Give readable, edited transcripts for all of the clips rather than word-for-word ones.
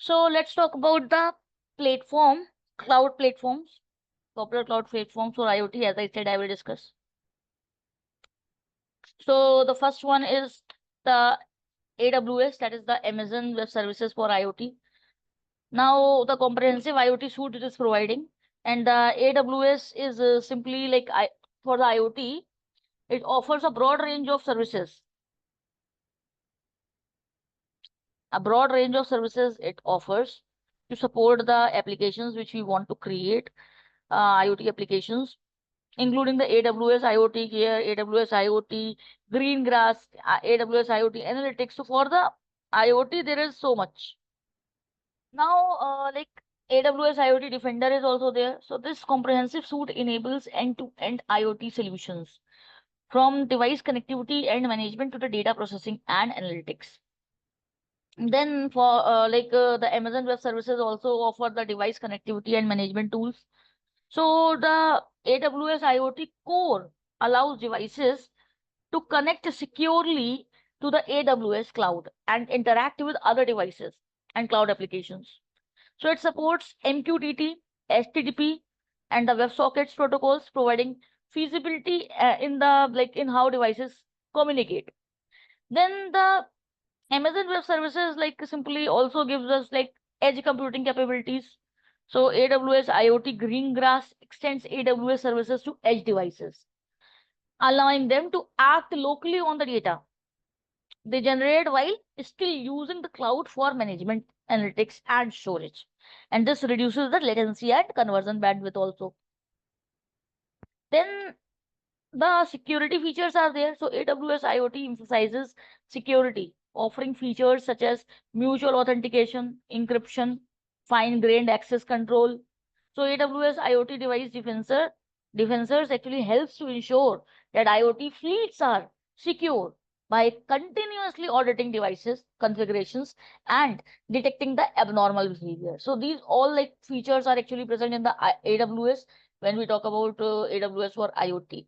So let's talk about the cloud platforms, popular cloud platforms for IoT. As I said, I will discuss. So the first one is the AWS, that is the Amazon Web Services for IoT. Now the comprehensive IoT suite it is providing, and the AWS is simply like for the IoT, it offers a broad range of services. A broad range of services it offers to support the applications which we want to create, IoT applications, including the AWS IoT Care, AWS IoT Greengrass, AWS IoT Analytics. So for the IoT, there is so much. Now, like AWS IoT Defender is also there. So this comprehensive suite enables end-to-end IoT solutions from device connectivity and management to the data processing and analytics. Then for the Amazon Web Services also offer the device connectivity and management tools. So the AWS IoT core allows devices to connect securely to the AWS cloud and interact with other devices and cloud applications. So it supports MQTT, HTTP, and the WebSockets protocols, providing feasibility in how devices communicate. Then the Amazon Web Services simply also gives us like edge computing capabilities. So AWS IoT Greengrass extends AWS services to edge devices, allowing them to act locally on the data they generate while still using the cloud for management, analytics, and storage. And this reduces the latency and conversion bandwidth also. Then the security features are there. So AWS IoT emphasizes security, offering features such as mutual authentication, encryption, fine-grained access control. So AWS IoT device defensors actually helps to ensure that IoT fleets are secure by continuously auditing devices, configurations, and detecting the abnormal behavior. So these all like features are actually present in the AWS when we talk about AWS for IoT.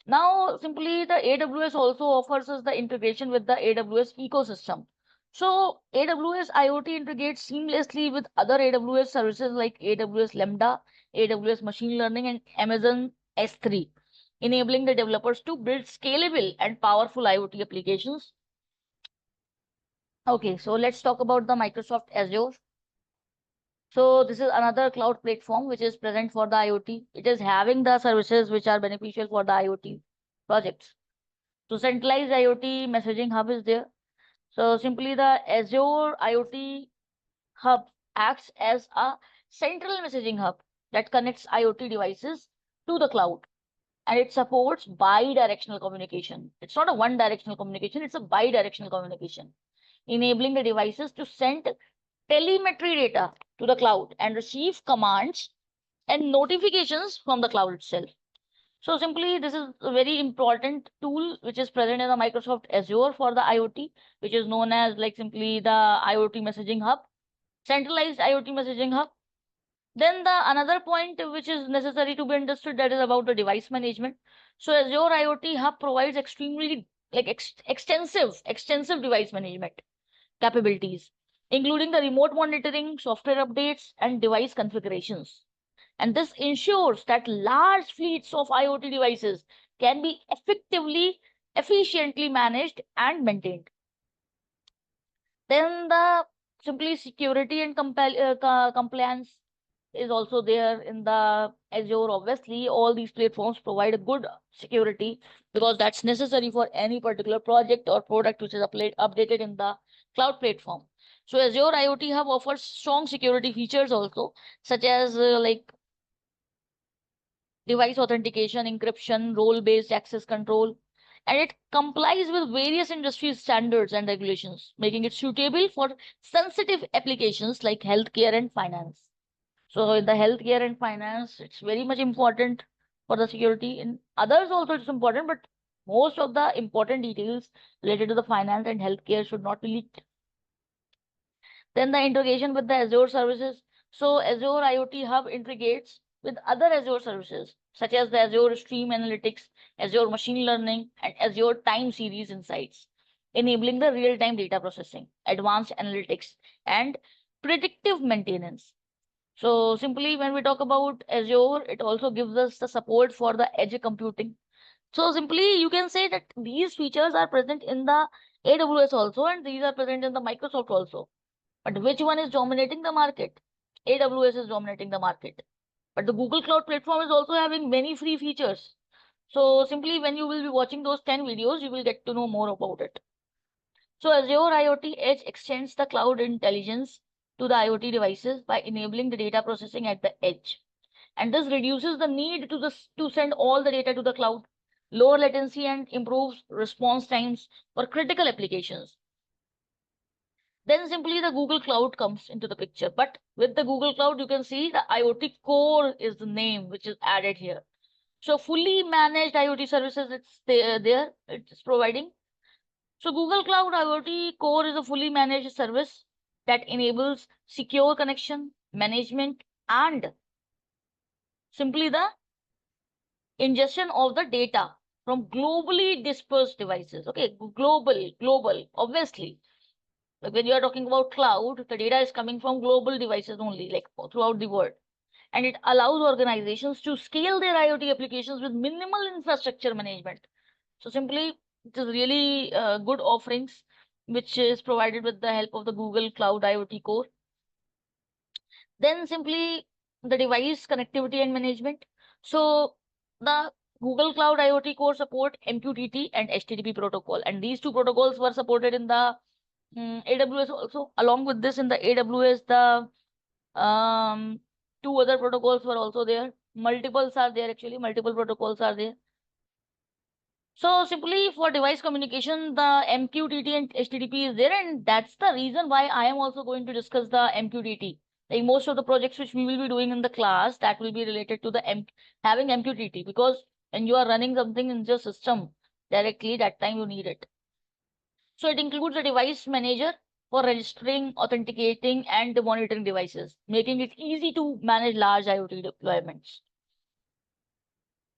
Now, simply the AWS also offers us the integration with the AWS ecosystem. So AWS IoT integrates seamlessly with other AWS services like AWS Lambda, AWS Machine Learning, and Amazon S3, enabling the developers to build scalable and powerful IoT applications. Okay, so let's talk about the Microsoft Azure. So this is another cloud platform which is present for the IoT. It is having the services which are beneficial for the IoT projects. So centralized IoT messaging hub is there. So simply the Azure IoT hub acts as a central messaging hub that connects IoT devices to the cloud, and it supports bi-directional communication. It's not a one-directional communication, it's a bi-directional communication, enabling the devices to send telemetry data to the cloud and receive commands and notifications from the cloud itself. So simply, this is a very important tool which is present in the Microsoft Azure for the IoT, which is known as like simply the IoT messaging hub, centralized IoT messaging hub. Then the another point which is necessary to be understood, that is about the device management. So Azure IoT hub provides extremely extensive device management capabilities, including the remote monitoring, software updates, and device configurations. And this ensures that large fleets of IoT devices can be efficiently managed and maintained. Then the simply security and compliance is also there in the Azure. Obviously, all these platforms provide a good security because that's necessary for any particular project or product which is updated in the cloud platform. So Azure IoT Hub offers strong security features also, such as device authentication, encryption, role-based access control, and it complies with various industry standards and regulations, making it suitable for sensitive applications like healthcare and finance. So in the healthcare and finance, it's very much important for the security. In others also it's important, but most of the important details related to the finance and healthcare should not be leaked. Then the integration with the Azure services. So Azure IoT Hub integrates with other Azure services, such as the Azure Stream Analytics, Azure Machine Learning, and Azure Time Series Insights, enabling the real-time data processing, advanced analytics, and predictive maintenance. So simply when we talk about Azure, it also gives us the support for the edge computing. So simply you can say that these features are present in the AWS also, and these are present in the Microsoft also. But which one is dominating the market? AWS is dominating the market. But the Google Cloud Platform is also having many free features. So simply when you will be watching those 10 videos, you will get to know more about it. So Azure IoT Edge extends the cloud intelligence to the IoT devices by enabling the data processing at the edge. And this reduces the need to send all the data to the cloud, lower latency and improves response times for critical applications. Then simply the Google Cloud comes into the picture. But with the Google Cloud, you can see the IoT Core is the name which is added here. So fully managed IoT services, it's there, it's providing. So Google Cloud IoT Core is a fully managed service that enables secure connection, management, and simply the ingestion of the data from globally dispersed devices. Okay, global, obviously. Like when you are talking about cloud, the data is coming from global devices only, like throughout the world. And it allows organizations to scale their IoT applications with minimal infrastructure management. So simply, it is really good offerings which is provided with the help of the Google Cloud IoT Core. Then simply the device connectivity and management. So the Google Cloud IoT Core support MQTT and HTTP protocol, and these two protocols were supported in the AWS also. Along with this, in the AWS, the two other protocols were also there. Multiples are there actually. Multiple protocols are there. So simply for device communication, the MQTT and HTTP is there, and that's the reason why I am also going to discuss the MQTT. Like most of the projects which we will be doing in the class, that will be related to the having MQTT, because when you are running something in your system directly, that time you need it. So it includes a device manager for registering, authenticating, and monitoring devices, making it easy to manage large IoT deployments.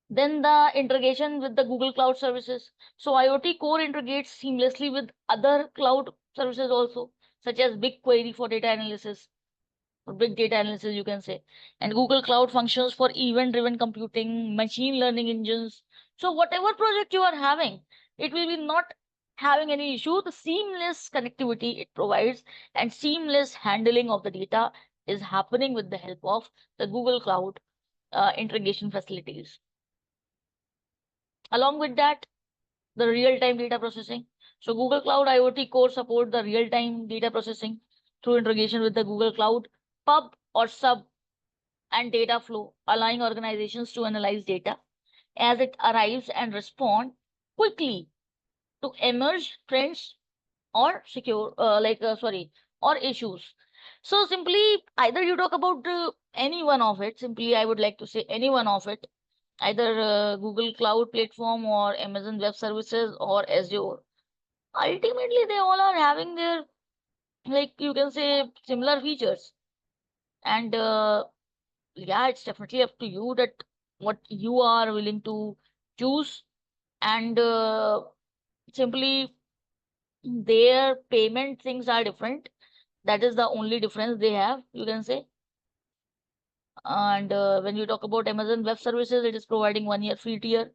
Then the integration with the Google Cloud services. So IoT Core integrates seamlessly with other cloud services also, such as BigQuery for data analysis, or big data analysis, you can say, and Google Cloud functions for event-driven computing, machine learning engines. So whatever project you are having, it will be not having any issue. The seamless connectivity it provides and seamless handling of the data is happening with the help of the Google Cloud integration facilities. Along with that, the real-time data processing. So Google Cloud IoT Core support the real-time data processing through integration with the Google Cloud Pub or Sub and data flow, allowing organizations to analyze data as it arrives and respond quickly to emerge trends or or issues. So simply either you talk about any one of it. Simply I would like to say any one of it, either Google Cloud Platform or Amazon Web Services or Azure. Ultimately, they all are having their, like you can say, similar features. And yeah, it's definitely up to you that what you are willing to choose. And simply their payment things are different. That is the only difference they have, you can say. And when you talk about Amazon Web Services, it is providing 1 year free tier.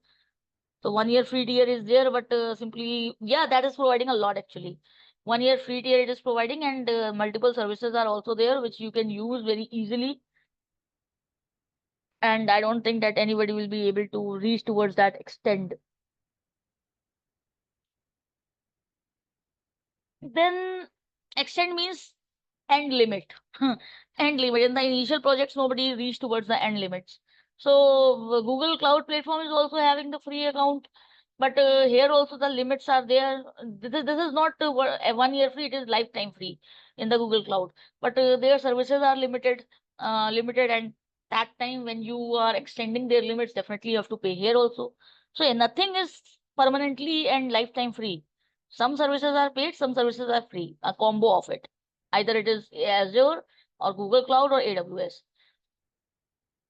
So 1 year free tier is there, but simply, yeah, that is providing a lot actually. 1 year free tier it is providing, and multiple services are also there which you can use very easily. And I don't think that anybody will be able to reach towards that extent. Then extend means end limit. End limit. In the initial projects, nobody reached towards the end limits. So Google Cloud Platform is also having the free account, but here also the limits are there. This is not a 1 year free; it is lifetime free in the Google Cloud. But their services are limited, and that time when you are extending their limits, definitely you have to pay here also. So nothing is permanently and lifetime free. Some services are paid, some services are free, a combo of it. Either it is Azure or Google Cloud or AWS.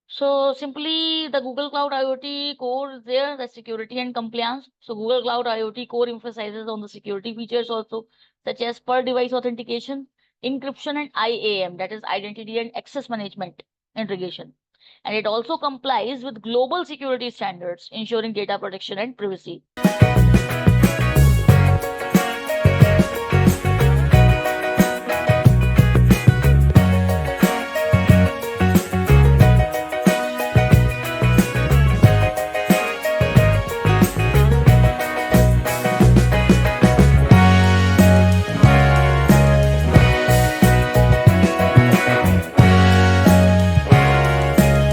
So simply the Google Cloud IoT Core is there, the security and compliance. So Google Cloud IoT Core emphasizes on the security features also, such as per device authentication, encryption and IAM, that is identity and access management integration. And it also complies with global security standards, ensuring data protection and privacy.